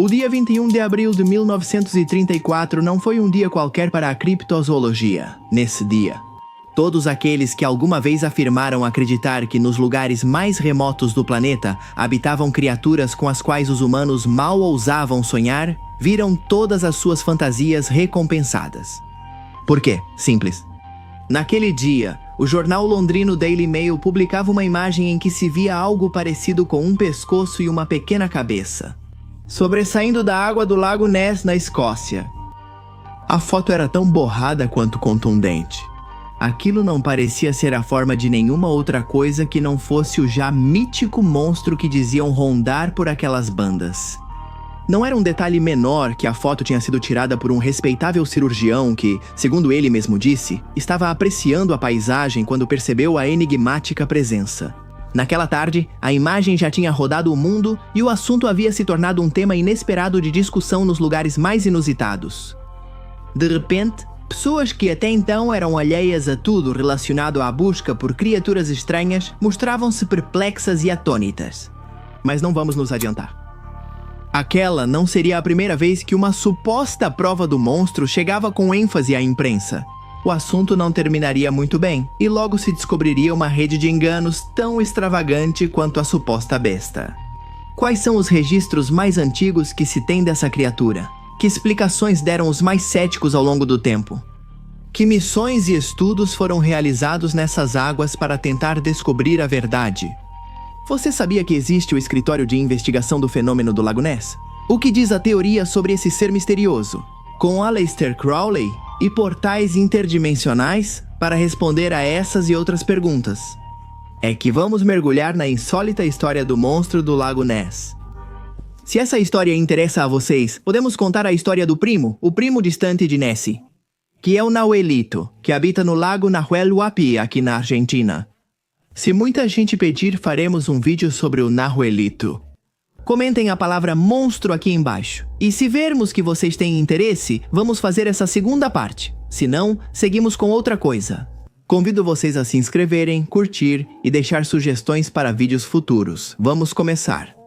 O dia 21 de abril de 1934 não foi um dia qualquer para a criptozoologia. Nesse dia, todos aqueles que alguma vez afirmaram acreditar que nos lugares mais remotos do planeta habitavam criaturas com as quais os humanos mal ousavam sonhar, viram todas as suas fantasias recompensadas. Por quê? Simples. Naquele dia, o jornal londrino Daily Mail publicava uma imagem em que se via algo parecido com um pescoço e uma pequena cabeça, sobressaindo da água do lago Ness, na Escócia. A foto era tão borrada quanto contundente. Aquilo não parecia ser a forma de nenhuma outra coisa que não fosse o já mítico monstro que diziam rondar por aquelas bandas. Não era um detalhe menor que a foto tinha sido tirada por um respeitável cirurgião que, segundo ele mesmo disse, estava apreciando a paisagem quando percebeu a enigmática presença. Naquela tarde, a imagem já tinha rodado o mundo e o assunto havia se tornado um tema inesperado de discussão nos lugares mais inusitados. De repente, pessoas que até então eram alheias a tudo relacionado à busca por criaturas estranhas mostravam-se perplexas e atônitas. Mas não vamos nos adiantar. Aquela não seria a primeira vez que uma suposta prova do monstro chegava com ênfase à imprensa. O assunto não terminaria muito bem, e logo se descobriria uma rede de enganos tão extravagante quanto a suposta besta. Quais são os registros mais antigos que se tem dessa criatura? Que explicações deram os mais céticos ao longo do tempo? Que missões e estudos foram realizados nessas águas para tentar descobrir a verdade? Você sabia que existe o Escritório de Investigação do Fenômeno do Lago Ness? O que diz a teoria sobre esse ser misterioso? Com Aleister Crowley e portais interdimensionais para responder a essas e outras perguntas. É que vamos mergulhar na insólita história do monstro do Lago Ness. Se essa história interessa a vocês, podemos contar a história do primo, o primo distante de Nessie, que é o Nahuelito, que habita no lago Nahuel Huapi, aqui na Argentina. Se muita gente pedir, faremos um vídeo sobre o Nahuelito. Comentem a palavra monstro aqui embaixo. E se vermos que vocês têm interesse, vamos fazer essa segunda parte. Se não, seguimos com outra coisa. Convido vocês a se inscreverem, curtir e deixar sugestões para vídeos futuros. Vamos começar.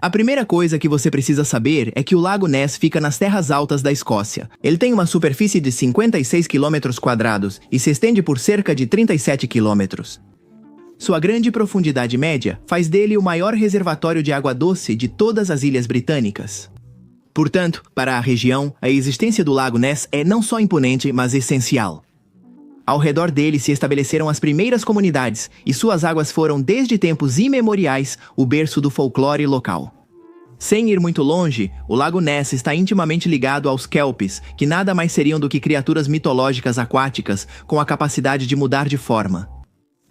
A primeira coisa que você precisa saber é que o Lago Ness fica nas terras altas da Escócia. Ele tem uma superfície de 56 km² e se estende por cerca de 37 km. Sua grande profundidade média faz dele o maior reservatório de água doce de todas as ilhas britânicas. Portanto, para a região, a existência do Lago Ness é não só imponente, mas essencial. Ao redor dele se estabeleceram as primeiras comunidades, e suas águas foram, desde tempos imemoriais, o berço do folclore local. Sem ir muito longe, o Lago Ness está intimamente ligado aos kelpies, que nada mais seriam do que criaturas mitológicas aquáticas com a capacidade de mudar de forma.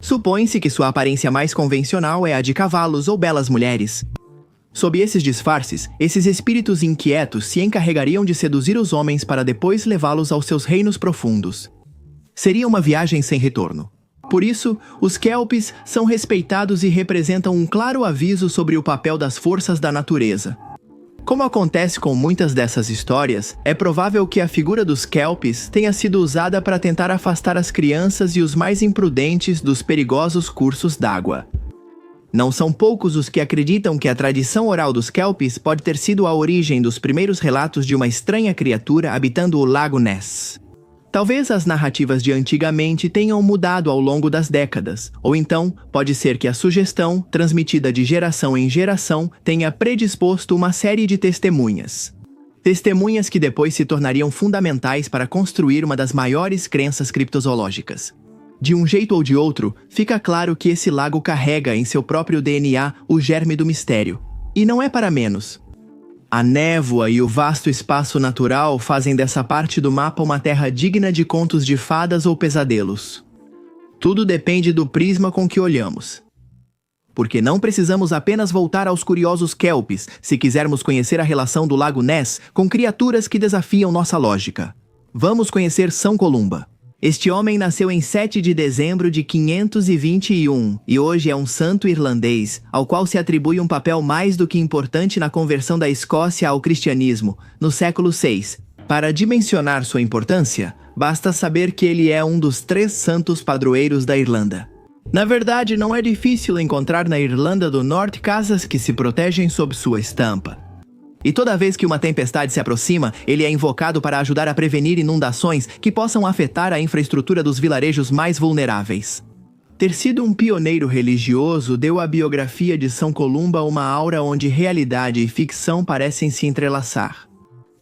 Supõe-se que sua aparência mais convencional é a de cavalos ou belas mulheres. Sob esses disfarces, esses espíritos inquietos se encarregariam de seduzir os homens para depois levá-los aos seus reinos profundos. Seria uma viagem sem retorno. Por isso, os kelpies são respeitados e representam um claro aviso sobre o papel das forças da natureza. Como acontece com muitas dessas histórias, é provável que a figura dos kelpies tenha sido usada para tentar afastar as crianças e os mais imprudentes dos perigosos cursos d'água. Não são poucos os que acreditam que a tradição oral dos kelpies pode ter sido a origem dos primeiros relatos de uma estranha criatura habitando o Lago Ness. Talvez as narrativas de antigamente tenham mudado ao longo das décadas, ou então pode ser que a sugestão, transmitida de geração em geração, tenha predisposto uma série de testemunhas. Testemunhas que depois se tornariam fundamentais para construir uma das maiores crenças criptozoológicas. De um jeito ou de outro, fica claro que esse lago carrega em seu próprio DNA o germe do mistério. E não é para menos. A névoa e o vasto espaço natural fazem dessa parte do mapa uma terra digna de contos de fadas ou pesadelos. Tudo depende do prisma com que olhamos. Porque não precisamos apenas voltar aos curiosos kelpies se quisermos conhecer a relação do Lago Ness com criaturas que desafiam nossa lógica. Vamos conhecer São Columba. Este homem nasceu em 7 de dezembro de 521 e hoje é um santo irlandês, ao qual se atribui um papel mais do que importante na conversão da Escócia ao cristianismo, no século VI, Para dimensionar sua importância, basta saber que ele é um dos 3 santos padroeiros da Irlanda. Na verdade, não é difícil encontrar na Irlanda do Norte casas que se protegem sob sua estampa. E toda vez que uma tempestade se aproxima, ele é invocado para ajudar a prevenir inundações que possam afetar a infraestrutura dos vilarejos mais vulneráveis. Ter sido um pioneiro religioso deu à biografia de São Columba uma aura onde realidade e ficção parecem se entrelaçar.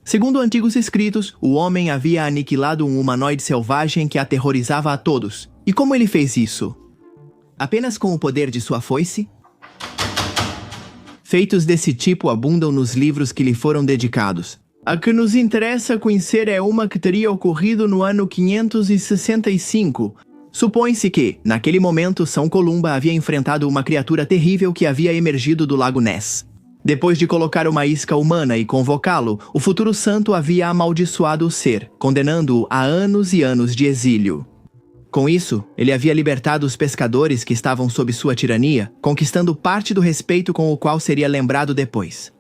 Segundo antigos escritos, o homem havia aniquilado um humanoide selvagem que aterrorizava a todos. E como ele fez isso? Apenas com o poder de sua foice? Feitos desse tipo abundam nos livros que lhe foram dedicados. A que nos interessa conhecer é uma que teria ocorrido no ano 565. Supõe-se que, naquele momento, São Columba havia enfrentado uma criatura terrível que havia emergido do lago Ness. Depois de colocar uma isca humana e convocá-lo, o futuro santo havia amaldiçoado o ser, condenando-o a anos e anos de exílio. Com isso, ele havia libertado os pescadores que estavam sob sua tirania, conquistando parte do respeito com o qual seria lembrado depois.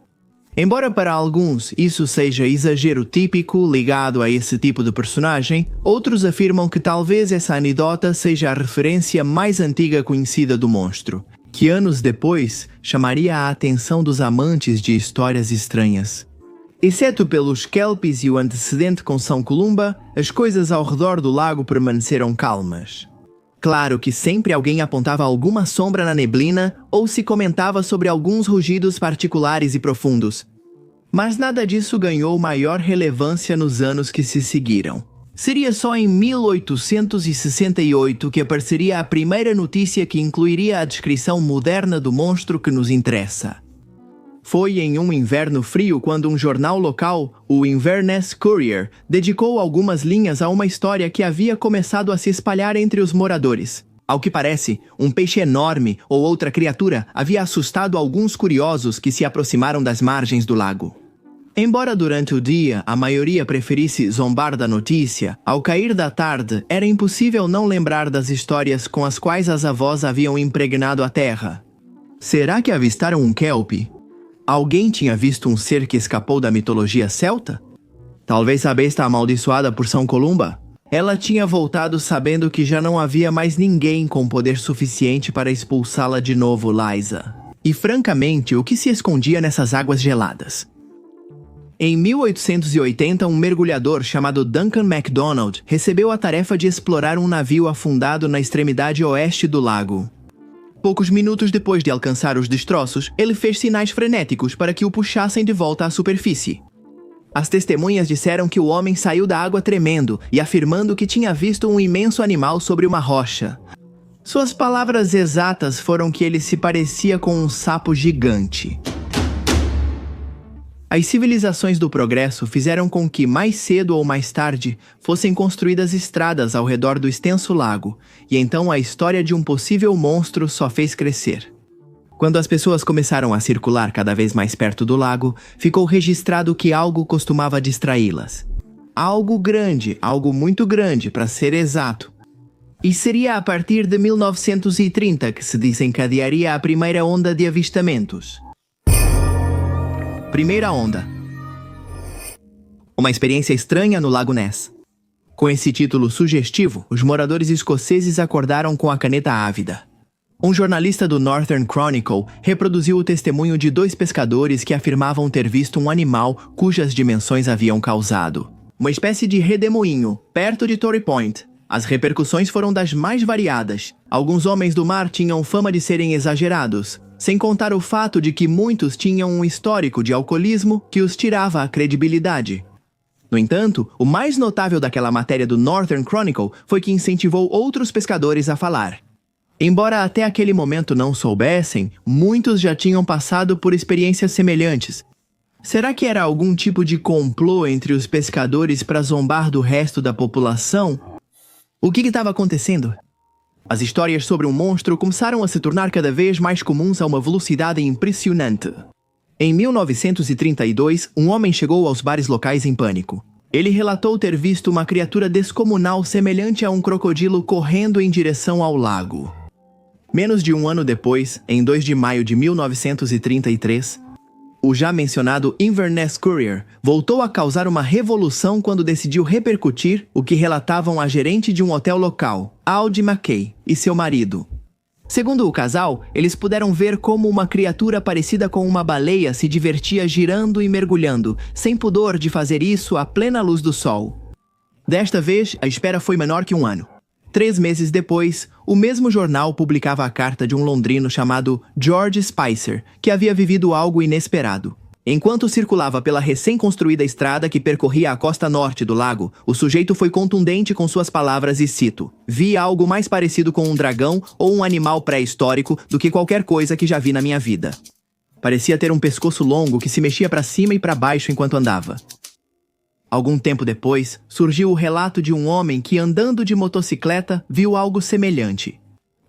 Embora para alguns isso seja exagero típico ligado a esse tipo de personagem, outros afirmam que talvez essa anedota seja a referência mais antiga conhecida do monstro, que anos depois chamaria a atenção dos amantes de histórias estranhas. Exceto pelos kelpies e o antecedente com São Columba, as coisas ao redor do lago permaneceram calmas. Claro que sempre alguém apontava alguma sombra na neblina ou se comentava sobre alguns rugidos particulares e profundos. Mas nada disso ganhou maior relevância nos anos que se seguiram. Seria só em 1868 que apareceria a primeira notícia que incluiria a descrição moderna do monstro que nos interessa. Foi em um inverno frio quando um jornal local, o Inverness Courier, dedicou algumas linhas a uma história que havia começado a se espalhar entre os moradores. Ao que parece, um peixe enorme ou outra criatura havia assustado alguns curiosos que se aproximaram das margens do lago. Embora durante o dia a maioria preferisse zombar da notícia, ao cair da tarde era impossível não lembrar das histórias com as quais as avós haviam impregnado a terra. Será que avistaram um kelpie? Alguém tinha visto um ser que escapou da mitologia celta? Talvez a besta amaldiçoada por São Columba? Ela tinha voltado sabendo que já não havia mais ninguém com poder suficiente para expulsá-la de novo, Liza. E francamente, o que se escondia nessas águas geladas? Em 1880, um mergulhador chamado Duncan MacDonald recebeu a tarefa de explorar um navio afundado na extremidade oeste do lago. Poucos minutos depois de alcançar os destroços, ele fez sinais frenéticos para que o puxassem de volta à superfície. As testemunhas disseram que o homem saiu da água tremendo e afirmando que tinha visto um imenso animal sobre uma rocha. Suas palavras exatas foram que ele se parecia com um sapo gigante. As civilizações do progresso fizeram com que, mais cedo ou mais tarde, fossem construídas estradas ao redor do extenso lago, e então a história de um possível monstro só fez crescer. Quando as pessoas começaram a circular cada vez mais perto do lago, ficou registrado que algo costumava distraí-las. Algo grande, algo muito grande, para ser exato. E seria a partir de 1930 que se desencadearia a primeira onda de avistamentos. Primeira onda. Uma experiência estranha no Lago Ness. Com esse título sugestivo, os moradores escoceses acordaram com a caneta ávida. Um jornalista do Northern Chronicle reproduziu o testemunho de 2 pescadores que afirmavam ter visto um animal cujas dimensões haviam causado uma espécie de redemoinho, perto de Torrey Point. As repercussões foram das mais variadas. Alguns homens do mar tinham fama de serem exagerados, sem contar o fato de que muitos tinham um histórico de alcoolismo que os tirava a credibilidade. No entanto, o mais notável daquela matéria do Northern Chronicle foi que incentivou outros pescadores a falar. Embora até aquele momento não soubessem, muitos já tinham passado por experiências semelhantes. Será que era algum tipo de complô entre os pescadores para zombar do resto da população? O que estava acontecendo? As histórias sobre um monstro começaram a se tornar cada vez mais comuns a uma velocidade impressionante. Em 1932, um homem chegou aos bares locais em pânico. Ele relatou ter visto uma criatura descomunal semelhante a um crocodilo correndo em direção ao lago. Menos de um ano depois, em 2 de maio de 1933, O já mencionado Inverness Courier voltou a causar uma revolução quando decidiu repercutir o que relatavam a gerente de um hotel local, Audie McKay, e seu marido. Segundo o casal, eles puderam ver como uma criatura parecida com uma baleia se divertia girando e mergulhando, sem pudor de fazer isso à plena luz do sol. Desta vez, a espera foi menor que um ano. 3 meses depois, o mesmo jornal publicava a carta de um londrino chamado George Spicer, que havia vivido algo inesperado. Enquanto circulava pela recém-construída estrada que percorria a costa norte do lago, o sujeito foi contundente com suas palavras e cito: "Vi algo mais parecido com um dragão ou um animal pré-histórico do que qualquer coisa que já vi na minha vida. Parecia ter um pescoço longo que se mexia para cima e para baixo enquanto andava." Algum tempo depois, surgiu o relato de um homem que, andando de motocicleta, viu algo semelhante.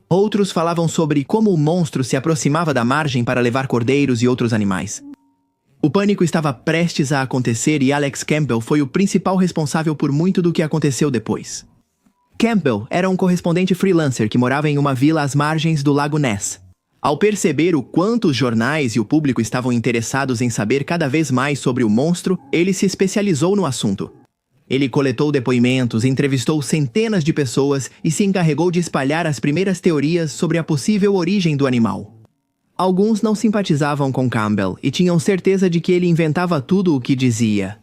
Outros falavam sobre como o monstro se aproximava da margem para levar cordeiros e outros animais. O pânico estava prestes a acontecer e Alex Campbell foi o principal responsável por muito do que aconteceu depois. Campbell era um correspondente freelancer que morava em uma vila às margens do Lago Ness. Ao perceber o quanto os jornais e o público estavam interessados em saber cada vez mais sobre o monstro, ele se especializou no assunto. Ele coletou depoimentos, entrevistou centenas de pessoas e se encarregou de espalhar as primeiras teorias sobre a possível origem do animal. Alguns não simpatizavam com Campbell e tinham certeza de que ele inventava tudo o que dizia.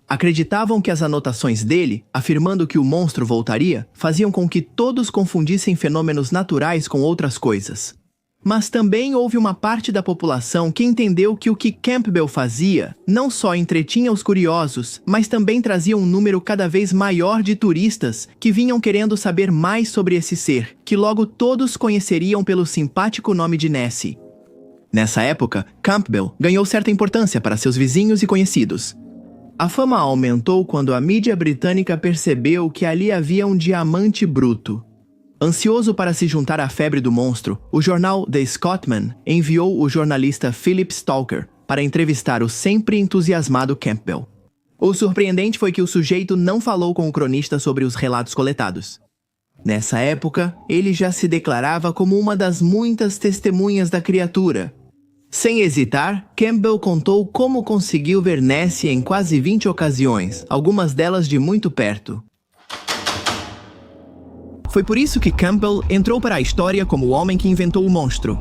Acreditavam que as anotações dele, afirmando que o monstro voltaria, faziam com que todos confundissem fenômenos naturais com outras coisas. Mas também houve uma parte da população que entendeu que o que Campbell fazia não só entretinha os curiosos, mas também trazia um número cada vez maior de turistas que vinham querendo saber mais sobre esse ser, que logo todos conheceriam pelo simpático nome de Nessie. Nessa época, Campbell ganhou certa importância para seus vizinhos e conhecidos. A fama aumentou quando a mídia britânica percebeu que ali havia um diamante bruto. Ansioso para se juntar à febre do monstro, o jornal The Scotsman enviou o jornalista Philip Stalker para entrevistar o sempre entusiasmado Campbell. O surpreendente foi que o sujeito não falou com o cronista sobre os relatos coletados. Nessa época, ele já se declarava como uma das muitas testemunhas da criatura. Sem hesitar, Campbell contou como conseguiu ver Nessie em quase 20 ocasiões, algumas delas de muito perto. Foi por isso que Campbell entrou para a história como o homem que inventou o monstro.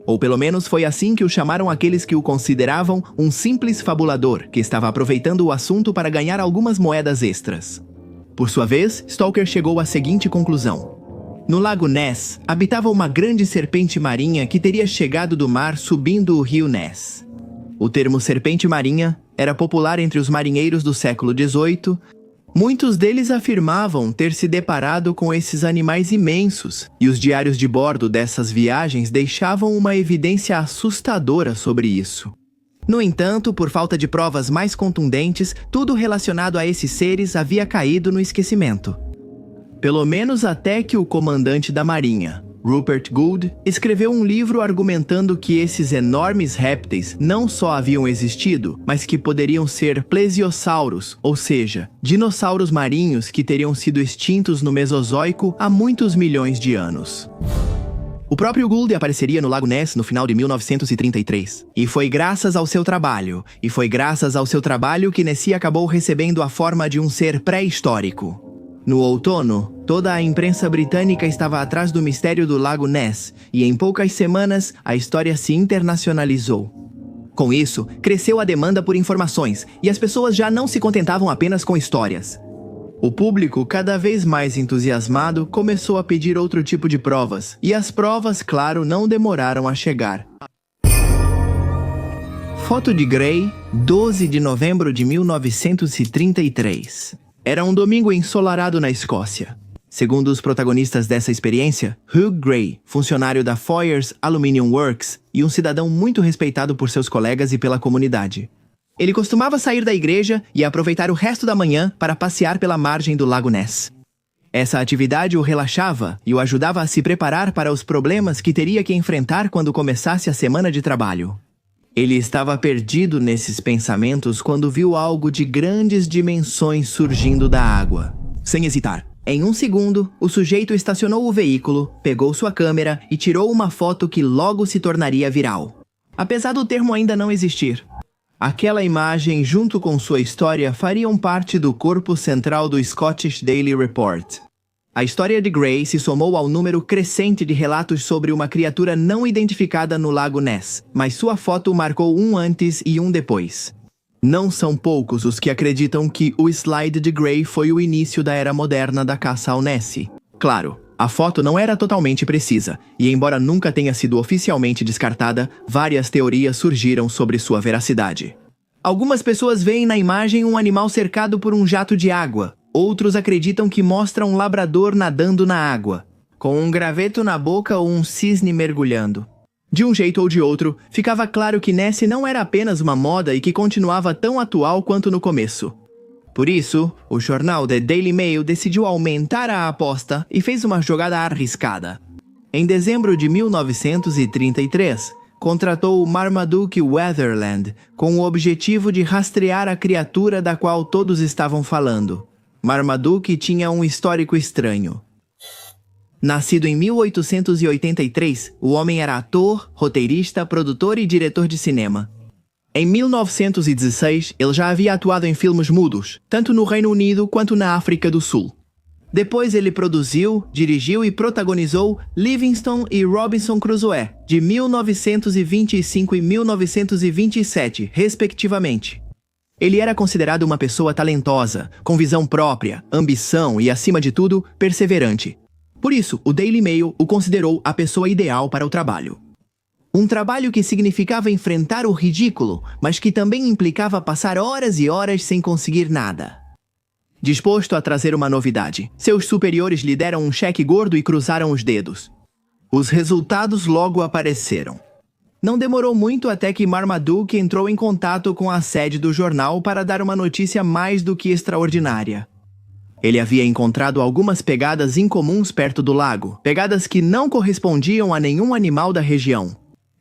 Ou pelo menos foi assim que o chamaram aqueles que o consideravam um simples fabulador, que estava aproveitando o assunto para ganhar algumas moedas extras. Por sua vez, Stalker chegou à seguinte conclusão. No Lago Ness, habitava uma grande serpente marinha que teria chegado do mar subindo o rio Ness. O termo serpente marinha era popular entre os marinheiros do século XVIII. Muitos deles afirmavam ter se deparado com esses animais imensos, e os diários de bordo dessas viagens deixavam uma evidência assustadora sobre isso. No entanto, por falta de provas mais contundentes, tudo relacionado a esses seres havia caído no esquecimento. Pelo menos até que o comandante da Marinha, Rupert Gould, escreveu um livro argumentando que esses enormes répteis não só haviam existido, mas que poderiam ser plesiosauros, ou seja, dinossauros marinhos que teriam sido extintos no Mesozoico há muitos milhões de anos. O próprio Gould apareceria no Lago Ness no final de 1933. E foi graças ao seu trabalho que Nessie acabou recebendo a forma de um ser pré-histórico. No outono, toda a imprensa britânica estava atrás do mistério do Lago Ness, e em poucas semanas, a história se internacionalizou. Com isso, cresceu a demanda por informações, e as pessoas já não se contentavam apenas com histórias. O público, cada vez mais entusiasmado, começou a pedir outro tipo de provas, e as provas, claro, não demoraram a chegar. Foto de Gray, 12 de novembro de 1933. Era um domingo ensolarado na Escócia. Segundo os protagonistas dessa experiência, Hugh Gray, funcionário da Foyers Aluminium Works e um cidadão muito respeitado por seus colegas e pela comunidade. Ele costumava sair da igreja e aproveitar o resto da manhã para passear pela margem do Lago Ness. Essa atividade o relaxava e o ajudava a se preparar para os problemas que teria que enfrentar quando começasse a semana de trabalho. Ele estava perdido nesses pensamentos quando viu algo de grandes dimensões surgindo da água. Sem hesitar, em um segundo, o sujeito estacionou o veículo, pegou sua câmera e tirou uma foto que logo se tornaria viral. Apesar do termo ainda não existir, Aquela imagem, junto com sua história, fariam parte do corpo central do Scottish Daily Report. A história de Gray se somou ao número crescente de relatos sobre uma criatura não identificada no Lago Ness, mas sua foto marcou um antes e um depois. Não são poucos os que acreditam que o slide de Gray foi o início da era moderna da caça ao Nessie. Claro, a foto não era totalmente precisa, e embora nunca tenha sido oficialmente descartada, várias teorias surgiram sobre sua veracidade. Algumas pessoas veem na imagem um animal cercado por um jato de água. Outros acreditam que mostra um labrador nadando na água, com um graveto na boca ou um cisne mergulhando. De um jeito ou de outro, ficava claro que Nessie não era apenas uma moda e que continuava tão atual quanto no começo. Por isso, o jornal The Daily Mail decidiu aumentar a aposta e fez uma jogada arriscada. Em dezembro de 1933, contratou Marmaduke Weatherland com o objetivo de rastrear a criatura da qual todos estavam falando. Marmaduke tinha um histórico estranho. Nascido em 1883, o homem era ator, roteirista, produtor e diretor de cinema. Em 1916, ele já havia atuado em filmes mudos, tanto no Reino Unido quanto na África do Sul. Depois ele produziu, dirigiu e protagonizou Livingstone e Robinson Crusoe, de 1925 e 1927, respectivamente. Ele era considerado uma pessoa talentosa, com visão própria, ambição e, acima de tudo, perseverante. Por isso, o Daily Mail o considerou a pessoa ideal para o trabalho. Um trabalho que significava enfrentar o ridículo, mas que também implicava passar horas e horas sem conseguir nada. Disposto a trazer uma novidade, seus superiores lhe deram um cheque gordo e cruzaram os dedos. Os resultados logo apareceram. Não demorou muito até que Marmaduke entrou em contato com a sede do jornal para dar uma notícia mais do que extraordinária. Ele havia encontrado algumas pegadas incomuns perto do lago, pegadas que não correspondiam a nenhum animal da região.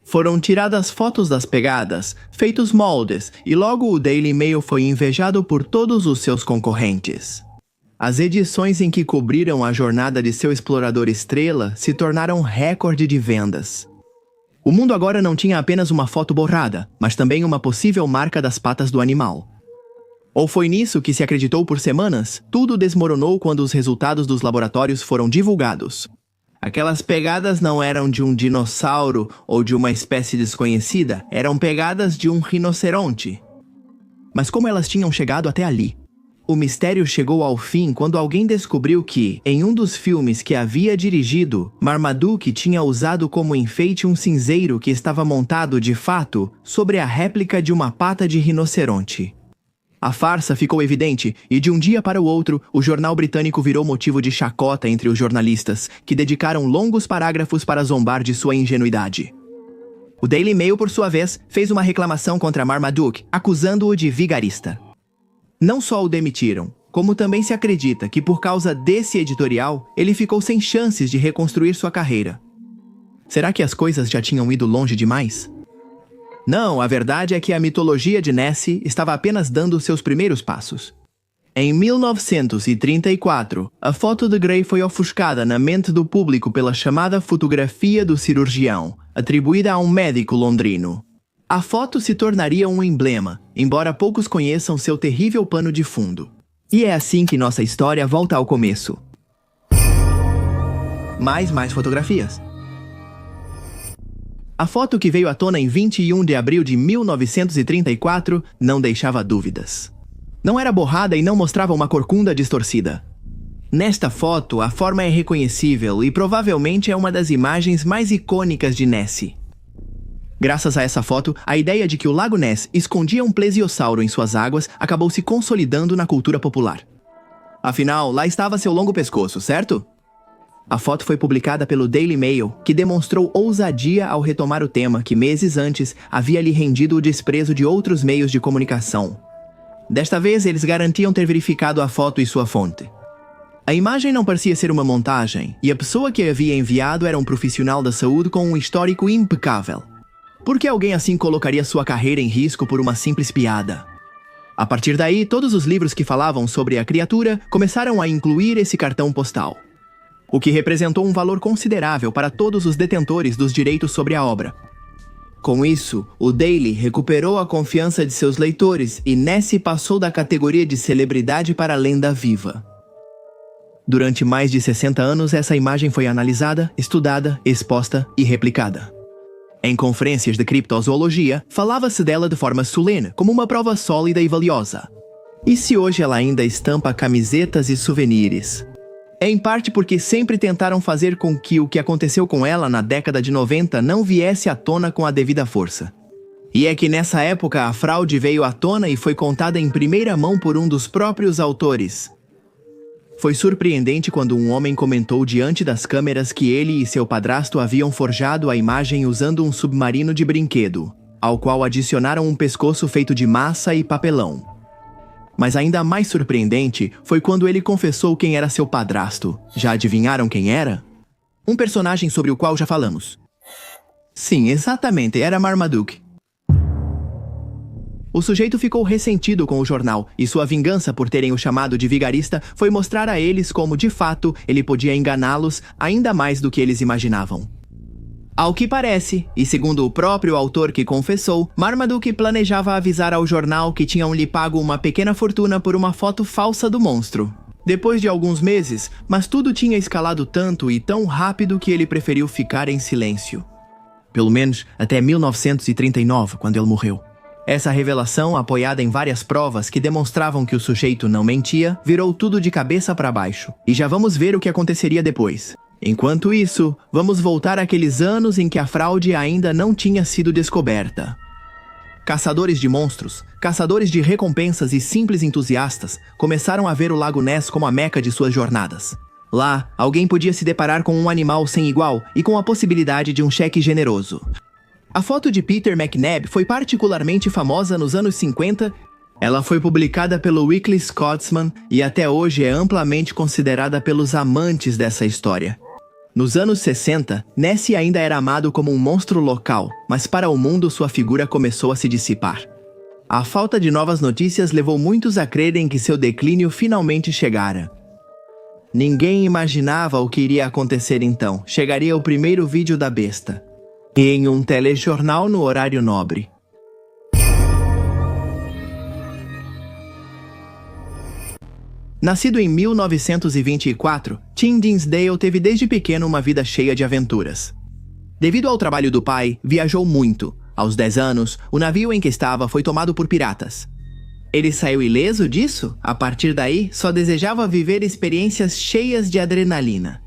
Foram tiradas fotos das pegadas, feitos moldes, e logo o Daily Mail foi invejado por todos os seus concorrentes. As edições em que cobriram a jornada de seu explorador estrela se tornaram recorde de vendas. O mundo agora não tinha apenas uma foto borrada, mas também uma possível marca das patas do animal. Ou foi nisso que se acreditou por semanas? Tudo desmoronou quando os resultados dos laboratórios foram divulgados. Aquelas pegadas não eram de um dinossauro ou de uma espécie desconhecida, eram pegadas de um rinoceronte. Mas como elas tinham chegado até ali? O mistério chegou ao fim quando alguém descobriu que, em um dos filmes que havia dirigido, Marmaduke tinha usado como enfeite um cinzeiro que estava montado, de fato, sobre a réplica de uma pata de rinoceronte. A farsa ficou evidente e, de um dia para o outro, o jornal britânico virou motivo de chacota entre os jornalistas, que dedicaram longos parágrafos para zombar de sua ingenuidade. O Daily Mail, por sua vez, fez uma reclamação contra Marmaduke, acusando-o de vigarista. Não só o demitiram, como também se acredita que, por causa desse editorial, ele ficou sem chances de reconstruir sua carreira. Será que as coisas já tinham ido longe demais? Não, a verdade é que a mitologia de Nessie estava apenas dando seus primeiros passos. Em 1934, a foto de Gray foi ofuscada na mente do público pela chamada fotografia do cirurgião, atribuída a um médico londrino. A foto se tornaria um emblema, embora poucos conheçam seu terrível pano de fundo. E é assim que nossa história volta ao começo. Mais fotografias. A foto que veio à tona em 21 de abril de 1934 não deixava dúvidas. Não era borrada e não mostrava uma corcunda distorcida. Nesta foto, a forma é reconhecível e provavelmente é uma das imagens mais icônicas de Nessie. Graças a essa foto, a ideia de que o Lago Ness escondia um plesiosauro em suas águas acabou se consolidando na cultura popular. Afinal, lá estava seu longo pescoço, certo? A foto foi publicada pelo Daily Mail, que demonstrou ousadia ao retomar o tema que meses antes havia lhe rendido o desprezo de outros meios de comunicação. Desta vez, eles garantiam ter verificado a foto e sua fonte. A imagem não parecia ser uma montagem, e a pessoa que a havia enviado era um profissional da saúde com um histórico impecável. Por que alguém assim colocaria sua carreira em risco por uma simples piada? A partir daí, todos os livros que falavam sobre a criatura começaram a incluir esse cartão postal, o que representou um valor considerável para todos os detentores dos direitos sobre a obra. Com isso, o Daily recuperou a confiança de seus leitores e Nessie passou da categoria de celebridade para lenda viva. Durante mais de 60 anos, essa imagem foi analisada, estudada, exposta e replicada. Em conferências de criptozoologia, falava-se dela de forma solene, como uma prova sólida e valiosa. E se hoje ela ainda estampa camisetas e souvenirs? É em parte porque sempre tentaram fazer com que o que aconteceu com ela na década de 90 não viesse à tona com a devida força. E é que nessa época a fraude veio à tona e foi contada em primeira mão por um dos próprios autores. Foi surpreendente quando um homem comentou diante das câmeras que ele e seu padrasto haviam forjado a imagem usando um submarino de brinquedo, ao qual adicionaram um pescoço feito de massa e papelão. Mas ainda mais surpreendente foi quando ele confessou quem era seu padrasto. Já adivinharam quem era? Um personagem sobre o qual já falamos. Sim, exatamente, era Marmaduke. O sujeito ficou ressentido com o jornal, e sua vingança por terem o chamado de vigarista foi mostrar a eles como, de fato, ele podia enganá-los ainda mais do que eles imaginavam. Ao que parece, e segundo o próprio autor que confessou, Marmaduke planejava avisar ao jornal que tinham-lhe pago uma pequena fortuna por uma foto falsa do monstro. Depois de alguns meses, mas tudo tinha escalado tanto e tão rápido que ele preferiu ficar em silêncio. Pelo menos até 1939, quando ele morreu. Essa revelação, apoiada em várias provas que demonstravam que o sujeito não mentia, virou tudo de cabeça para baixo. E já vamos ver o que aconteceria depois. Enquanto isso, vamos voltar àqueles anos em que a fraude ainda não tinha sido descoberta. Caçadores de monstros, caçadores de recompensas e simples entusiastas começaram a ver o Lago Ness como a meca de suas jornadas. Lá, alguém podia se deparar com um animal sem igual e com a possibilidade de um cheque generoso. A foto de Peter McNabb foi particularmente famosa nos anos 50. Ela foi publicada pelo Weekly Scotsman e até hoje é amplamente considerada pelos amantes dessa história. Nos anos 60, Nessie ainda era amado como um monstro local, mas para o mundo sua figura começou a se dissipar. A falta de novas notícias levou muitos a crerem que seu declínio finalmente chegara. Ninguém imaginava o que iria acontecer então. Chegaria o primeiro vídeo da besta. E em um telejornal no horário nobre. Nascido em 1924, Tim Dinsdale teve desde pequeno uma vida cheia de aventuras. Devido ao trabalho do pai, viajou muito. Aos 10 anos, o navio em que estava foi tomado por piratas. Ele saiu ileso disso? A partir daí, só desejava viver experiências cheias de adrenalina.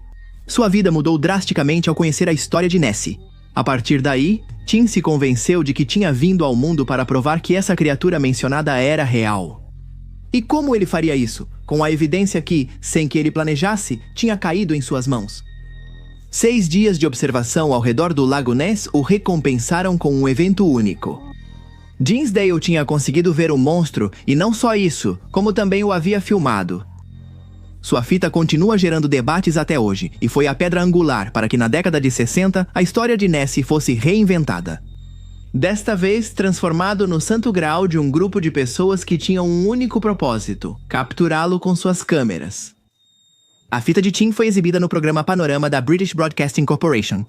Sua vida mudou drasticamente ao conhecer a história de Nessie. A partir daí, Tim se convenceu de que tinha vindo ao mundo para provar que essa criatura mencionada era real. E como ele faria isso? Com a evidência que, sem que ele planejasse, tinha caído em suas mãos. 6 dias de observação ao redor do Lago Ness o recompensaram com um evento único. Dinsdale tinha conseguido ver o monstro, e não só isso, como também o havia filmado. Sua fita continua gerando debates até hoje, e foi a pedra angular para que na década de 60 a história de Nessie fosse reinventada. Desta vez, transformado no santo graal de um grupo de pessoas que tinham um único propósito: capturá-lo com suas câmeras. A fita de Tim foi exibida no programa Panorama da British Broadcasting Corporation.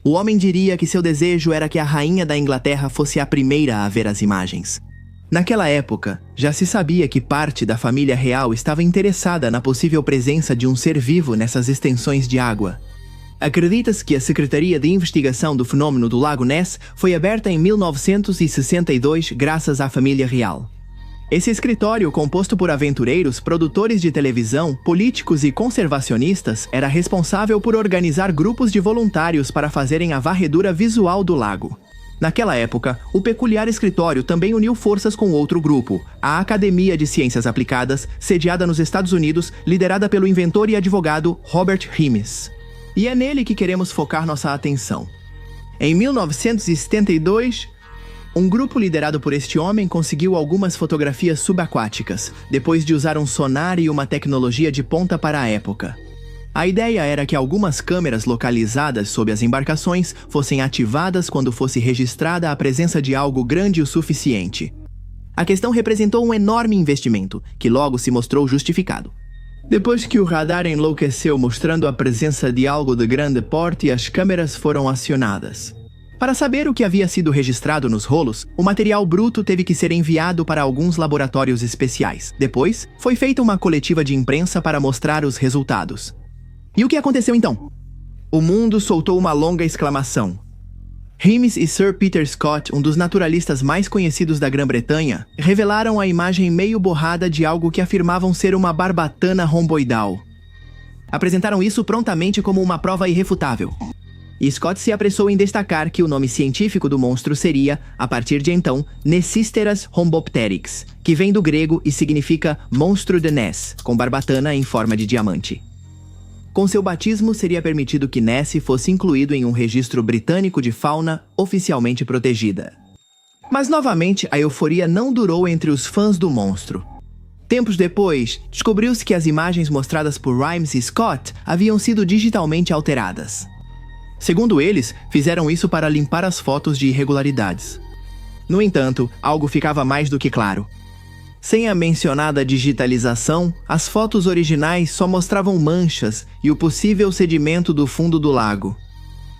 O homem diria que seu desejo era que a rainha da Inglaterra fosse a primeira a ver as imagens. Naquela época, já se sabia que parte da família real estava interessada na possível presença de um ser vivo nessas extensões de água. Acredita-se que a Secretaria de Investigação do Fenômeno do Lago Ness foi aberta em 1962 graças à família real. Esse escritório, composto por aventureiros, produtores de televisão, políticos e conservacionistas, era responsável por organizar grupos de voluntários para fazerem a varredura visual do lago. Naquela época, o peculiar escritório também uniu forças com outro grupo, a Academia de Ciências Aplicadas, sediada nos Estados Unidos, liderada pelo inventor e advogado Robert Himes. E é nele que queremos focar nossa atenção. Em 1972, um grupo liderado por este homem conseguiu algumas fotografias subaquáticas, depois de usar um sonar e uma tecnologia de ponta para a época. A ideia era que algumas câmeras localizadas sob as embarcações fossem ativadas quando fosse registrada a presença de algo grande o suficiente. A questão representou um enorme investimento, que logo se mostrou justificado. Depois que o radar enlouqueceu mostrando a presença de algo de grande porte, as câmeras foram acionadas. Para saber o que havia sido registrado nos rolos, o material bruto teve que ser enviado para alguns laboratórios especiais. Depois, foi feita uma coletiva de imprensa para mostrar os resultados. E o que aconteceu então? O mundo soltou uma longa exclamação. Himes e Sir Peter Scott, um dos naturalistas mais conhecidos da Grã-Bretanha, revelaram a imagem meio borrada de algo que afirmavam ser uma barbatana romboidal. Apresentaram isso prontamente como uma prova irrefutável. E Scott se apressou em destacar que o nome científico do monstro seria, a partir de então, Necisteras rhombopteryx, que vem do grego e significa monstro de Ness, com barbatana em forma de diamante. Com seu batismo, seria permitido que Nessie fosse incluído em um registro britânico de fauna oficialmente protegida. Mas novamente, a euforia não durou entre os fãs do monstro. Tempos depois, descobriu-se que as imagens mostradas por Rhymes e Scott haviam sido digitalmente alteradas. Segundo eles, fizeram isso para limpar as fotos de irregularidades. No entanto, algo ficava mais do que claro. Sem a mencionada digitalização, as fotos originais só mostravam manchas e o possível sedimento do fundo do lago.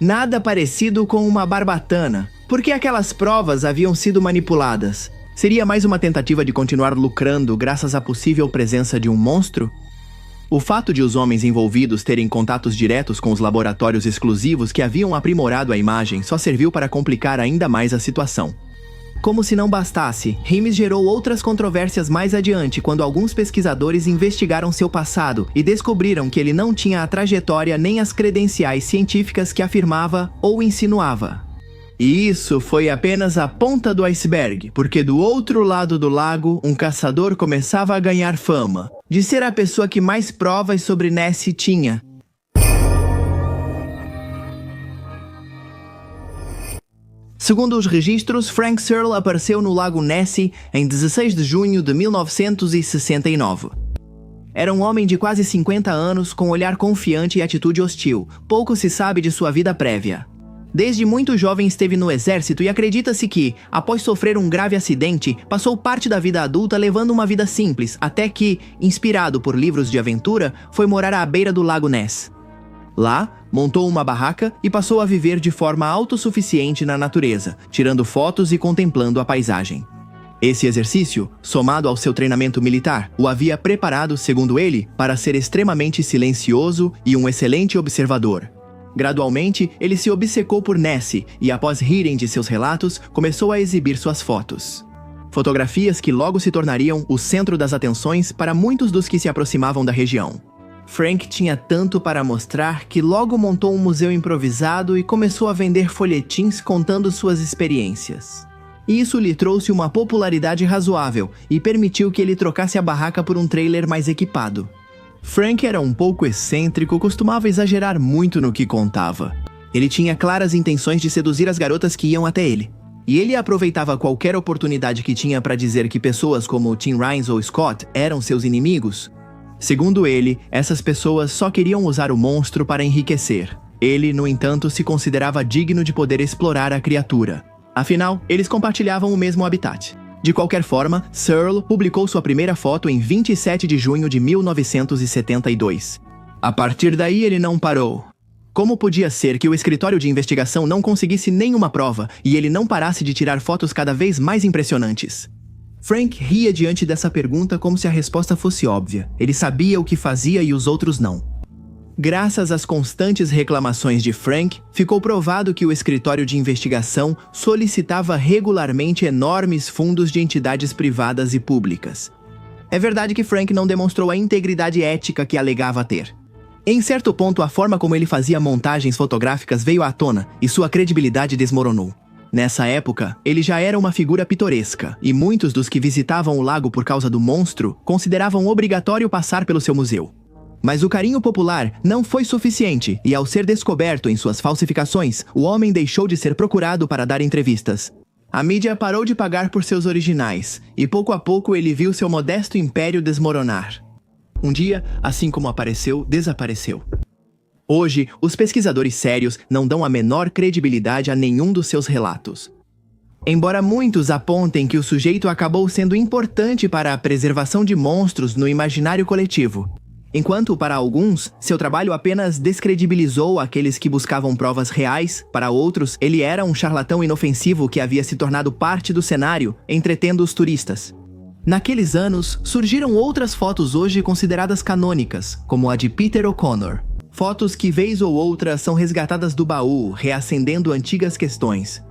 Nada parecido com uma barbatana, porque aquelas provas haviam sido manipuladas. Seria mais uma tentativa de continuar lucrando graças à possível presença de um monstro? O fato de os homens envolvidos terem contatos diretos com os laboratórios exclusivos que haviam aprimorado a imagem só serviu para complicar ainda mais a situação. Como se não bastasse, Himes gerou outras controvérsias mais adiante quando alguns pesquisadores investigaram seu passado e descobriram que ele não tinha a trajetória nem as credenciais científicas que afirmava ou insinuava. E isso foi apenas a ponta do iceberg, porque do outro lado do lago, um caçador começava a ganhar fama de ser a pessoa que mais provas sobre Nessie tinha. Segundo os registros, Frank Searle apareceu no Lago Nessie em 16 de junho de 1969. Era um homem de quase 50 anos, com olhar confiante e atitude hostil. Pouco se sabe de sua vida prévia. Desde muito jovem esteve no exército e acredita-se que, após sofrer um grave acidente, passou parte da vida adulta levando uma vida simples, até que, inspirado por livros de aventura, foi morar à beira do Lago Ness. Lá, montou uma barraca e passou a viver de forma autossuficiente na natureza, tirando fotos e contemplando a paisagem. Esse exercício, somado ao seu treinamento militar, o havia preparado, segundo ele, para ser extremamente silencioso e um excelente observador. Gradualmente, ele se obcecou por Nessie e, após rirem de seus relatos, começou a exibir suas fotos. Fotografias que logo se tornariam o centro das atenções para muitos dos que se aproximavam da região. Frank tinha tanto para mostrar que logo montou um museu improvisado e começou a vender folhetins contando suas experiências. Isso lhe trouxe uma popularidade razoável e permitiu que ele trocasse a barraca por um trailer mais equipado. Frank era um pouco excêntrico, costumava exagerar muito no que contava. Ele tinha claras intenções de seduzir as garotas que iam até ele. E ele aproveitava qualquer oportunidade que tinha para dizer que pessoas como Tim Rhymes ou Scott eram seus inimigos. Segundo ele, essas pessoas só queriam usar o monstro para enriquecer. Ele, no entanto, se considerava digno de poder explorar a criatura. Afinal, eles compartilhavam o mesmo habitat. De qualquer forma, Searle publicou sua primeira foto em 27 de junho de 1972. A partir daí, ele não parou. Como podia ser que o escritório de investigação não conseguisse nenhuma prova e ele não parasse de tirar fotos cada vez mais impressionantes? Frank ria diante dessa pergunta como se a resposta fosse óbvia. Ele sabia o que fazia e os outros não. Graças às constantes reclamações de Frank, ficou provado que o escritório de investigação solicitava regularmente enormes fundos de entidades privadas e públicas. É verdade que Frank não demonstrou a integridade ética que alegava ter. Em certo ponto, a forma como ele fazia montagens fotográficas veio à tona e sua credibilidade desmoronou. Nessa época, ele já era uma figura pitoresca, e muitos dos que visitavam o lago por causa do monstro consideravam obrigatório passar pelo seu museu. Mas o carinho popular não foi suficiente, e ao ser descoberto em suas falsificações, o homem deixou de ser procurado para dar entrevistas. A mídia parou de pagar por seus originais, e pouco a pouco ele viu seu modesto império desmoronar. Um dia, assim como apareceu, desapareceu. Hoje, os pesquisadores sérios não dão a menor credibilidade a nenhum dos seus relatos. Embora muitos apontem que o sujeito acabou sendo importante para a preservação de monstros no imaginário coletivo, Enquanto, para alguns, seu trabalho apenas descredibilizou aqueles que buscavam provas reais, para outros, ele era um charlatão inofensivo que havia se tornado parte do cenário, entretendo os turistas. Naqueles anos, surgiram outras fotos hoje consideradas canônicas, como a de Peter O'Connor. Fotos que, vez ou outra, são resgatadas do baú, reacendendo antigas questões.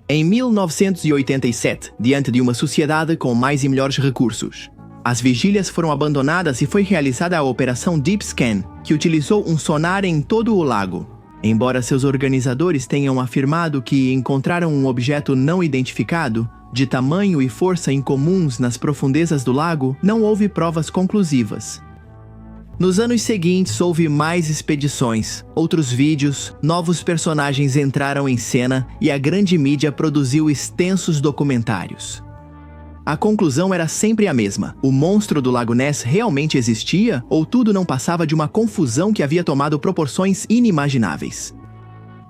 Em 1987, diante de uma sociedade com mais e melhores recursos, as vigílias foram abandonadas e foi realizada a Operação Deep Scan, que utilizou um sonar em todo o lago. Embora seus organizadores tenham afirmado que encontraram um objeto não identificado, de tamanho e força incomuns nas profundezas do lago, não houve provas conclusivas. Nos anos seguintes houve mais expedições, outros vídeos, novos personagens entraram em cena e a grande mídia produziu extensos documentários. A conclusão era sempre a mesma: o monstro do Lago Ness realmente existia ou tudo não passava de uma confusão que havia tomado proporções inimagináveis?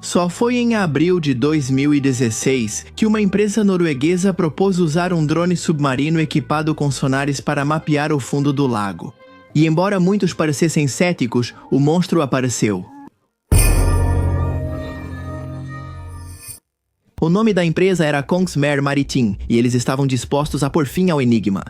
Só foi em abril de 2016 que uma empresa norueguesa propôs usar um drone submarino equipado com sonares para mapear o fundo do lago. E embora muitos parecessem céticos, o monstro apareceu. O nome da empresa era Kongsberg Maritime e eles estavam dispostos a pôr fim ao enigma.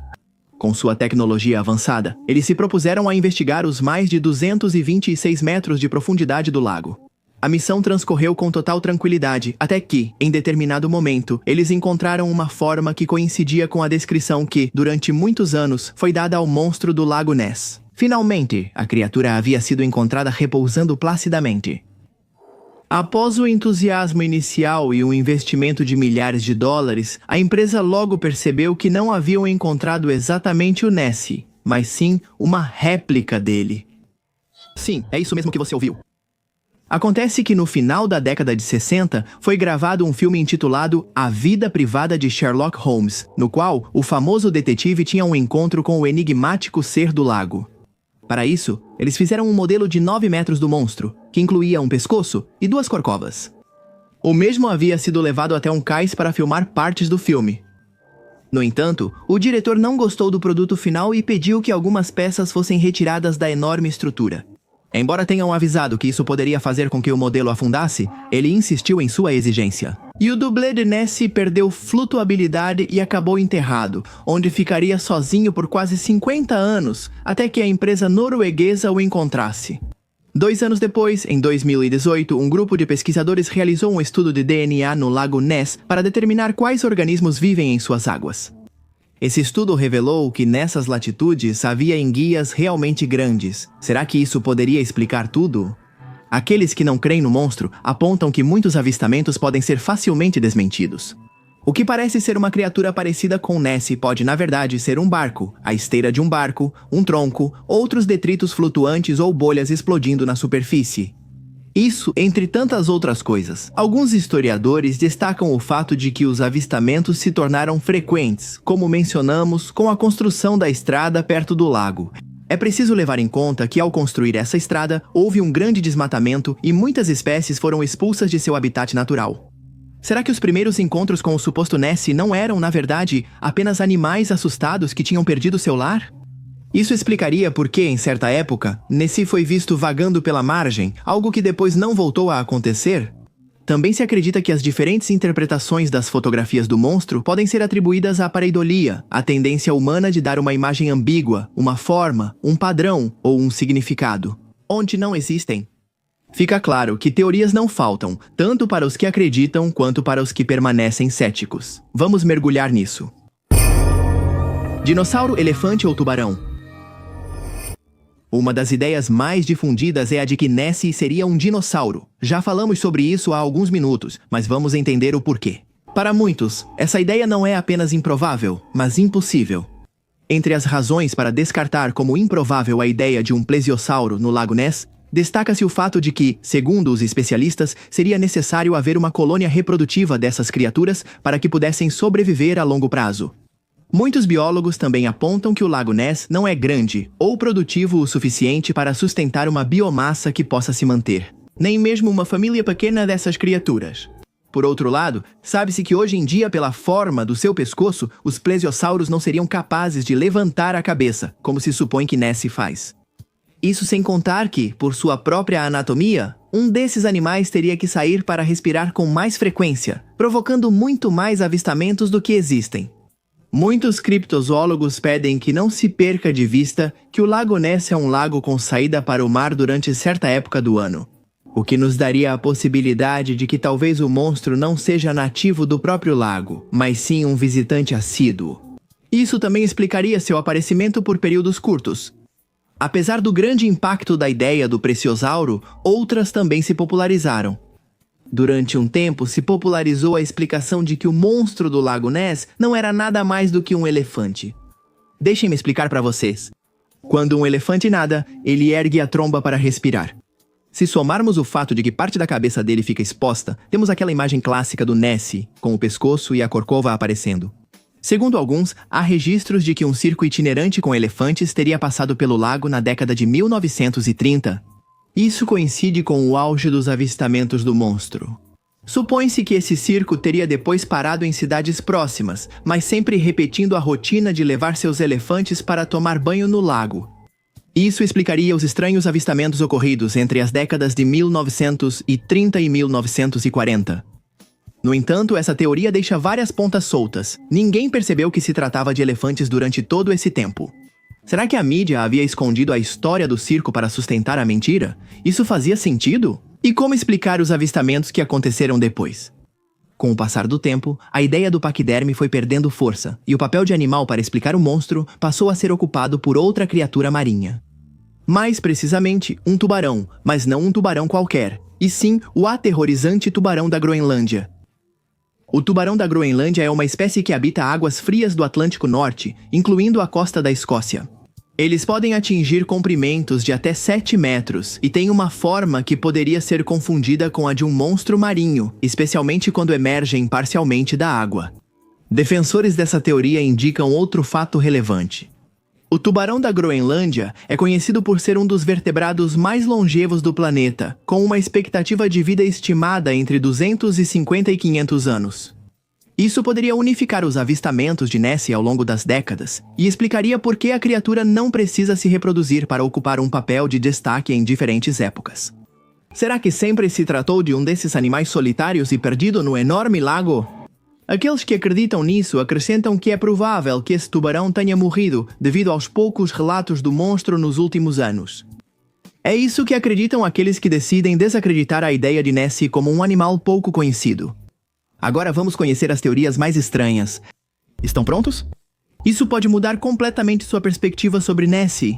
Com sua tecnologia avançada, eles se propuseram a investigar os mais de 226 metros de profundidade do lago. A missão transcorreu com total tranquilidade, até que, em determinado momento, eles encontraram uma forma que coincidia com a descrição que, durante muitos anos, foi dada ao monstro do Lago Ness. Finalmente, a criatura havia sido encontrada repousando placidamente. Após o entusiasmo inicial e um investimento de milhares de dólares, a empresa logo percebeu que não haviam encontrado exatamente o Nessie, mas sim uma réplica dele. Sim, é isso mesmo que você ouviu. Acontece que no final da década de 60, foi gravado um filme intitulado A Vida Privada de Sherlock Holmes, no qual o famoso detetive tinha um encontro com o enigmático ser do lago. Para isso, eles fizeram um modelo de 9 metros do monstro, que incluía um pescoço e 2 corcovas. O mesmo havia sido levado até um cais para filmar partes do filme. No entanto, o diretor não gostou do produto final e pediu que algumas peças fossem retiradas da enorme estrutura. Embora tenham avisado que isso poderia fazer com que o modelo afundasse, ele insistiu em sua exigência. E o dublê de Nessie perdeu flutuabilidade e acabou enterrado, onde ficaria sozinho por quase 50 anos, até que a empresa norueguesa o encontrasse. 2 anos depois, em 2018, um grupo de pesquisadores realizou um estudo de DNA no Lago Ness para determinar quais organismos vivem em suas águas. Esse estudo revelou que nessas latitudes havia enguias realmente grandes. Será que isso poderia explicar tudo? Aqueles que não creem no monstro apontam que muitos avistamentos podem ser facilmente desmentidos. O que parece ser uma criatura parecida com Nessie pode, na verdade, ser um barco, a esteira de um barco, um tronco, outros detritos flutuantes ou bolhas explodindo na superfície. Isso, entre tantas outras coisas. Alguns historiadores destacam o fato de que os avistamentos se tornaram frequentes, como mencionamos, com a construção da estrada perto do lago. É preciso levar em conta que, ao construir essa estrada, houve um grande desmatamento e muitas espécies foram expulsas de seu habitat natural. Será que os primeiros encontros com o suposto Nessie não eram, na verdade, apenas animais assustados que tinham perdido seu lar? Isso explicaria por que, em certa época, Nessie foi visto vagando pela margem, algo que depois não voltou a acontecer? Também se acredita que as diferentes interpretações das fotografias do monstro podem ser atribuídas à pareidolia, a tendência humana de dar uma imagem ambígua, uma forma, um padrão ou um significado, onde não existem. Fica claro que teorias não faltam, tanto para os que acreditam quanto para os que permanecem céticos. Vamos mergulhar nisso. Dinossauro, elefante ou tubarão? Uma das ideias mais difundidas é a de que Nessie seria um dinossauro. Já falamos sobre isso há alguns minutos, mas vamos entender o porquê. Para muitos, essa ideia não é apenas improvável, mas impossível. Entre as razões para descartar como improvável a ideia de um plesiosauro no Lago Ness, destaca-se o fato de que, segundo os especialistas, seria necessário haver uma colônia reprodutiva dessas criaturas para que pudessem sobreviver a longo prazo. Muitos biólogos também apontam que o Lago Ness não é grande ou produtivo o suficiente para sustentar uma biomassa que possa se manter, nem mesmo uma família pequena dessas criaturas. Por outro lado, sabe-se que hoje em dia, pela forma do seu pescoço, os plesiosauros não seriam capazes de levantar a cabeça, como se supõe que Nessie faz. Isso sem contar que, por sua própria anatomia, um desses animais teria que sair para respirar com mais frequência, provocando muito mais avistamentos do que existem. Muitos criptozoólogos pedem que não se perca de vista que o Lago Ness é um lago com saída para o mar durante certa época do ano, o que nos daria a possibilidade de que talvez o monstro não seja nativo do próprio lago, mas sim um visitante assíduo. Isso também explicaria seu aparecimento por períodos curtos. Apesar do grande impacto da ideia do preciosauro, outras também se popularizaram. Durante um tempo, se popularizou a explicação de que o monstro do Lago Ness não era nada mais do que um elefante. Deixem-me explicar para vocês. Quando um elefante nada, ele ergue a tromba para respirar. Se somarmos o fato de que parte da cabeça dele fica exposta, temos aquela imagem clássica do Nessie, com o pescoço e a corcova aparecendo. Segundo alguns, há registros de que um circo itinerante com elefantes teria passado pelo lago na década de 1930. Isso coincide com o auge dos avistamentos do monstro. Supõe-se que esse circo teria depois parado em cidades próximas, mas sempre repetindo a rotina de levar seus elefantes para tomar banho no lago. Isso explicaria os estranhos avistamentos ocorridos entre as décadas de 1930 e 1940. No entanto, essa teoria deixa várias pontas soltas. Ninguém percebeu que se tratava de elefantes durante todo esse tempo. Será que a mídia havia escondido a história do circo para sustentar a mentira? Isso fazia sentido? E como explicar os avistamentos que aconteceram depois? Com o passar do tempo, a ideia do paquiderme foi perdendo força, e o papel de animal para explicar o monstro passou a ser ocupado por outra criatura marinha. Mais precisamente, um tubarão, mas não um tubarão qualquer, e sim o aterrorizante tubarão da Groenlândia. O tubarão da Groenlândia é uma espécie que habita águas frias do Atlântico Norte, incluindo a costa da Escócia. Eles podem atingir comprimentos de até 7 metros e têm uma forma que poderia ser confundida com a de um monstro marinho, especialmente quando emergem parcialmente da água. Defensores dessa teoria indicam outro fato relevante. O tubarão da Groenlândia é conhecido por ser um dos vertebrados mais longevos do planeta, com uma expectativa de vida estimada entre 250 e 500 anos. Isso poderia unificar os avistamentos de Nessie ao longo das décadas e explicaria por que a criatura não precisa se reproduzir para ocupar um papel de destaque em diferentes épocas. Será que sempre se tratou de um desses animais solitários e perdido no enorme lago? Aqueles que acreditam nisso acrescentam que é provável que esse tubarão tenha morrido devido aos poucos relatos do monstro nos últimos anos. É isso que acreditam aqueles que decidem desacreditar a ideia de Nessie como um animal pouco conhecido. Agora vamos conhecer as teorias mais estranhas. Estão prontos? Isso pode mudar completamente sua perspectiva sobre Nessie.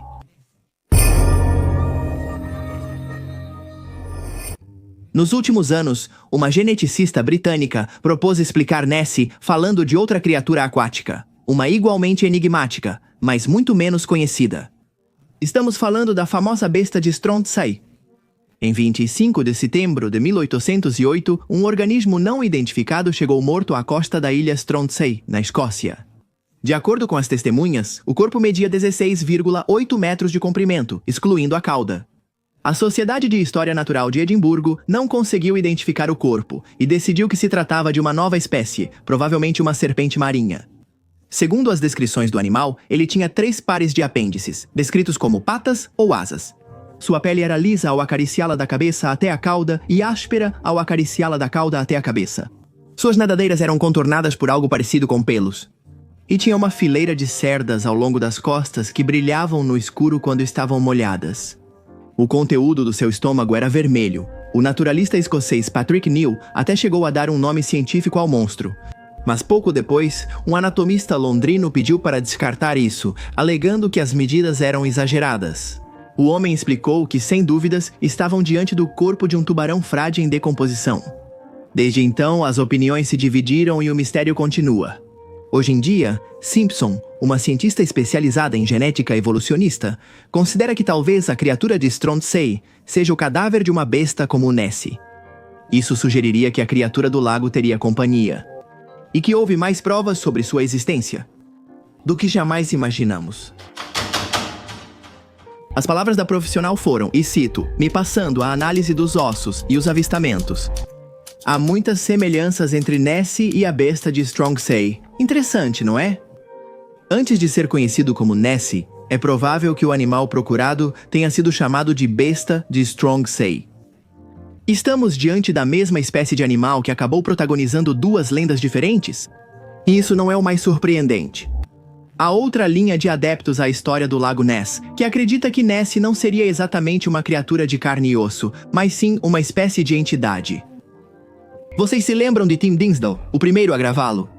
Nos últimos anos, uma geneticista britânica propôs explicar Nessie falando de outra criatura aquática, uma igualmente enigmática, mas muito menos conhecida. Estamos falando da famosa besta de Stronsay. Em 25 de setembro de 1808, um organismo não identificado chegou morto à costa da ilha Stronsay, na Escócia. De acordo com as testemunhas, o corpo media 16,8 metros de comprimento, excluindo a cauda. A Sociedade de História Natural de Edimburgo não conseguiu identificar o corpo e decidiu que se tratava de uma nova espécie, provavelmente uma serpente marinha. Segundo as descrições do animal, ele tinha 3 pares de apêndices, descritos como patas ou asas. Sua pele era lisa ao acariciá-la da cabeça até a cauda e áspera ao acariciá-la da cauda até a cabeça. Suas nadadeiras eram contornadas por algo parecido com pelos. E tinha uma fileira de cerdas ao longo das costas que brilhavam no escuro quando estavam molhadas. O conteúdo do seu estômago era vermelho. O naturalista escocês Patrick Neill até chegou a dar um nome científico ao monstro. Mas pouco depois, um anatomista londrino pediu para descartar isso, alegando que as medidas eram exageradas. O homem explicou que, sem dúvidas, estavam diante do corpo de um tubarão frágil em decomposição. Desde então, as opiniões se dividiram e o mistério continua. Hoje em dia, Simpson, uma cientista especializada em genética evolucionista, considera que talvez a criatura de Stronsay seja o cadáver de uma besta como o Nessie. Isso sugeriria que a criatura do lago teria companhia, e que houve mais provas sobre sua existência do que jamais imaginamos. As palavras da profissional foram, e cito, me passando a análise dos ossos e os avistamentos. Há muitas semelhanças entre Nessie e a besta de Stronsay. Interessante, não é? Antes de ser conhecido como Nessie, É provável que o animal procurado tenha sido chamado de besta de Strongsay. Estamos diante da mesma espécie de animal que acabou protagonizando duas lendas diferentes? E isso não é o mais surpreendente. Há outra linha de adeptos à história do Lago Ness, que acredita que Nessie não seria exatamente uma criatura de carne e osso, mas sim uma espécie de entidade. Vocês se lembram de Tim Dinsdale, o primeiro a gravá-lo?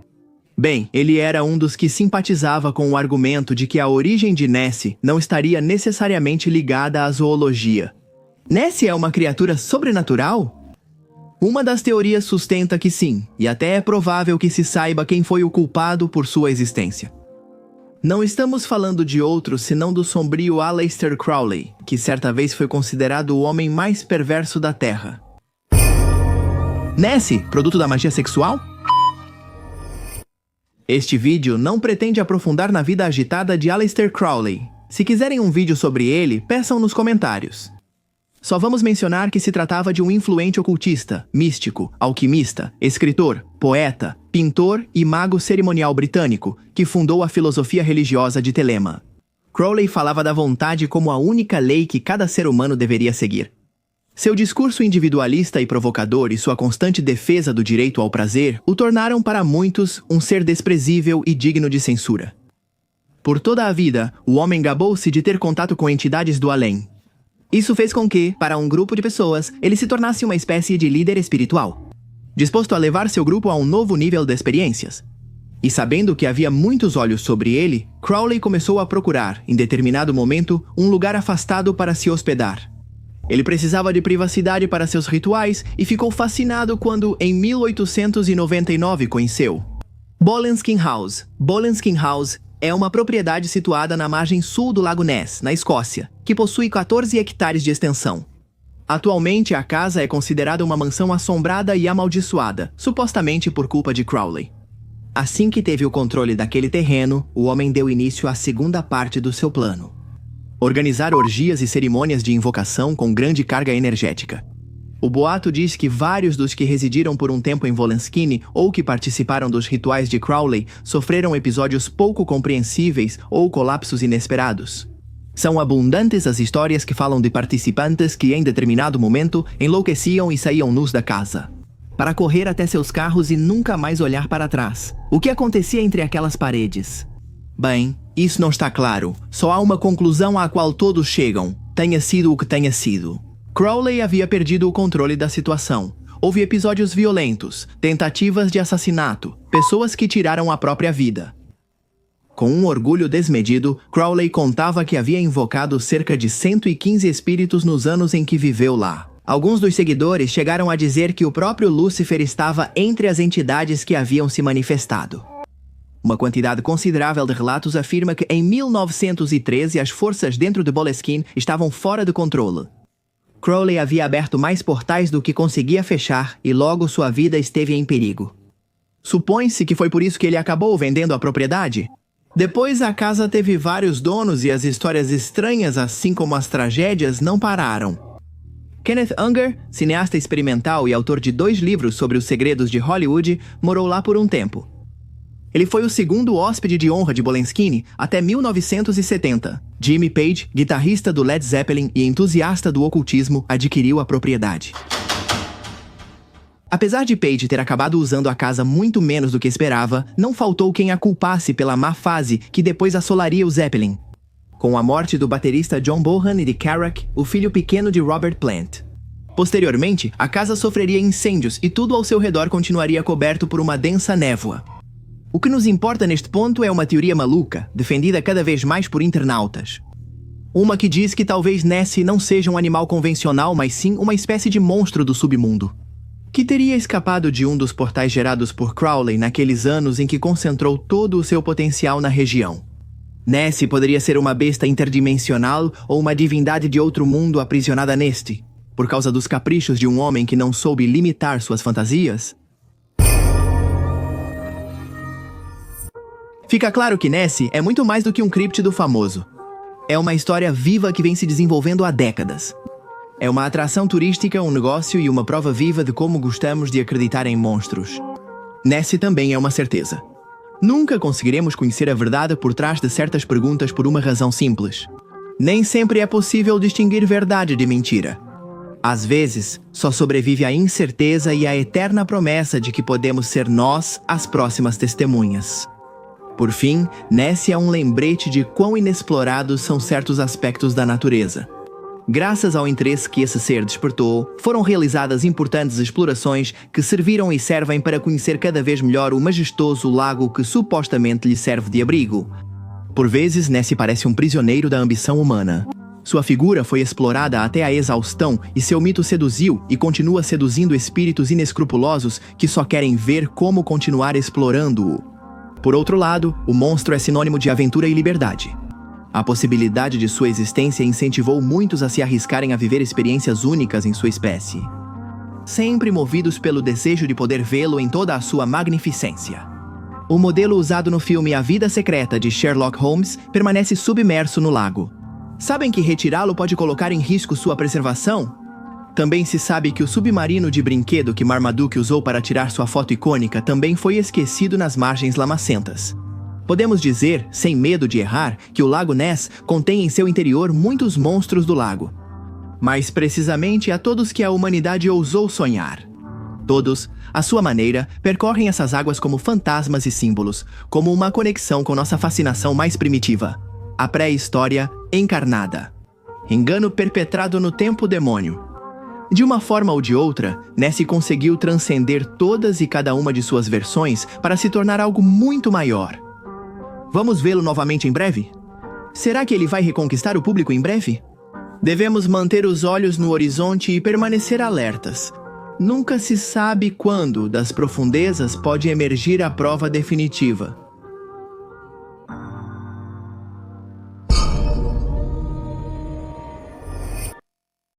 Bem, ele era um dos que simpatizava com o argumento de que a origem de Nessie não estaria necessariamente ligada à zoologia. Nessie é uma criatura sobrenatural? Uma das teorias sustenta que sim, e até é provável que se saiba quem foi o culpado por sua existência. Não estamos falando de outro senão do sombrio Aleister Crowley, que certa vez foi considerado o homem mais perverso da Terra. Nessie, produto da magia sexual? Este vídeo não pretende aprofundar na vida agitada de Aleister Crowley. Se quiserem um vídeo sobre ele, peçam nos comentários. Só vamos mencionar que se tratava de um influente ocultista, místico, alquimista, escritor, poeta, pintor e mago cerimonial britânico, que fundou a filosofia religiosa de Telema. Crowley falava da vontade como a única lei que cada ser humano deveria seguir. Seu discurso individualista e provocador e sua constante defesa do direito ao prazer o tornaram para muitos um ser desprezível e digno de censura. Por toda a vida, o homem gabou-se de ter contato com entidades do além. Isso fez com que, para um grupo de pessoas, ele se tornasse uma espécie de líder espiritual, disposto a levar seu grupo a um novo nível de experiências. E sabendo que havia muitos olhos sobre ele, Crowley começou a procurar, em determinado momento, um lugar afastado para se hospedar. Ele precisava de privacidade para seus rituais e ficou fascinado quando, em 1899, conheceu Boleskine House. Boleskine House é uma propriedade situada na margem sul do Lago Ness, na Escócia, que possui 14 hectares de extensão. Atualmente, a casa é considerada uma mansão assombrada e amaldiçoada, supostamente por culpa de Crowley. Assim que teve o controle daquele terreno, o homem deu início à segunda parte do seu plano: organizar orgias e cerimônias de invocação com grande carga energética. O boato diz que vários dos que residiram por um tempo em Boleskine ou que participaram dos rituais de Crowley sofreram episódios pouco compreensíveis ou colapsos inesperados. São abundantes as histórias que falam de participantes que, em determinado momento, enlouqueciam e saíam nus da casa, para correr até seus carros e nunca mais olhar para trás. O que acontecia entre aquelas paredes? Bem, isso não está claro. Só há uma conclusão à qual todos chegam: tenha sido o que tenha sido. Crowley havia perdido o controle da situação. Houve episódios violentos, tentativas de assassinato, pessoas que tiraram a própria vida. Com um orgulho desmedido, Crowley contava que havia invocado cerca de 115 espíritos nos anos em que viveu lá. Alguns dos seguidores chegaram a dizer que o próprio Lúcifer estava entre as entidades que haviam se manifestado. Uma quantidade considerável de relatos afirma que em 1913 as forças dentro de Boleskine estavam fora de controle. Crowley havia aberto mais portais do que conseguia fechar e logo sua vida esteve em perigo. Supõe-se que foi por isso que ele acabou vendendo a propriedade. Depois a casa teve vários donos e as histórias estranhas, assim como as tragédias, não pararam. Kenneth Anger, cineasta experimental e autor de 2 livros sobre os segredos de Hollywood, morou lá por um tempo. Ele foi o segundo hóspede de honra de Boleskine até 1970. Jimmy Page, guitarrista do Led Zeppelin e entusiasta do ocultismo, adquiriu a propriedade. Apesar de Page ter acabado usando a casa muito menos do que esperava, não faltou quem a culpasse pela má fase que depois assolaria o Zeppelin. Com a morte do baterista John Bonham e de Carrack, o filho pequeno de Robert Plant. Posteriormente, a casa sofreria incêndios e tudo ao seu redor continuaria coberto por uma densa névoa. O que nos importa neste ponto é uma teoria maluca, defendida cada vez mais por internautas. Uma que diz que talvez Nessie não seja um animal convencional, mas sim uma espécie de monstro do submundo, que teria escapado de um dos portais gerados por Crowley naqueles anos em que concentrou todo o seu potencial na região. Nessie poderia ser uma besta interdimensional ou uma divindade de outro mundo aprisionada neste, por causa dos caprichos de um homem que não soube limitar suas fantasias? Fica claro que Nessie é muito mais do que um críptido famoso. É uma história viva que vem se desenvolvendo há décadas. É uma atração turística, um negócio e uma prova viva de como gostamos de acreditar em monstros. Nessie também é uma certeza. Nunca conseguiremos conhecer a verdade por trás de certas perguntas por uma razão simples. Nem sempre é possível distinguir verdade de mentira. Às vezes, só sobrevive a incerteza e a eterna promessa de que podemos ser nós as próximas testemunhas. Por fim, Nessie é um lembrete de quão inexplorados são certos aspectos da natureza. Graças ao interesse que esse ser despertou, foram realizadas importantes explorações que serviram e servem para conhecer cada vez melhor o majestoso lago que supostamente lhe serve de abrigo. Por vezes, Nessie parece um prisioneiro da ambição humana. Sua figura foi explorada até a exaustão e seu mito seduziu e continua seduzindo espíritos inescrupulosos que só querem ver como continuar explorando-o. Por outro lado, o monstro é sinônimo de aventura e liberdade. A possibilidade de sua existência incentivou muitos a se arriscarem a viver experiências únicas em sua espécie, sempre movidos pelo desejo de poder vê-lo em toda a sua magnificência. O modelo usado no filme A Vida Secreta de Sherlock Holmes permanece submerso no lago. Sabem que retirá-lo pode colocar em risco sua preservação? Também se sabe que o submarino de brinquedo que Marmaduke usou para tirar sua foto icônica também foi esquecido nas margens lamacentas. Podemos dizer, sem medo de errar, que o Lago Ness contém em seu interior muitos monstros do lago. Mas precisamente a todos que a humanidade ousou sonhar. Todos, à sua maneira, percorrem essas águas como fantasmas e símbolos, como uma conexão com nossa fascinação mais primitiva. A pré-história encarnada. Engano perpetrado no tempo demônio. De uma forma ou de outra, Nessie conseguiu transcender todas e cada uma de suas versões para se tornar algo muito maior. Vamos vê-lo novamente em breve? Será que ele vai reconquistar o público em breve? Devemos manter os olhos no horizonte e permanecer alertas. Nunca se sabe quando, das profundezas, pode emergir a prova definitiva.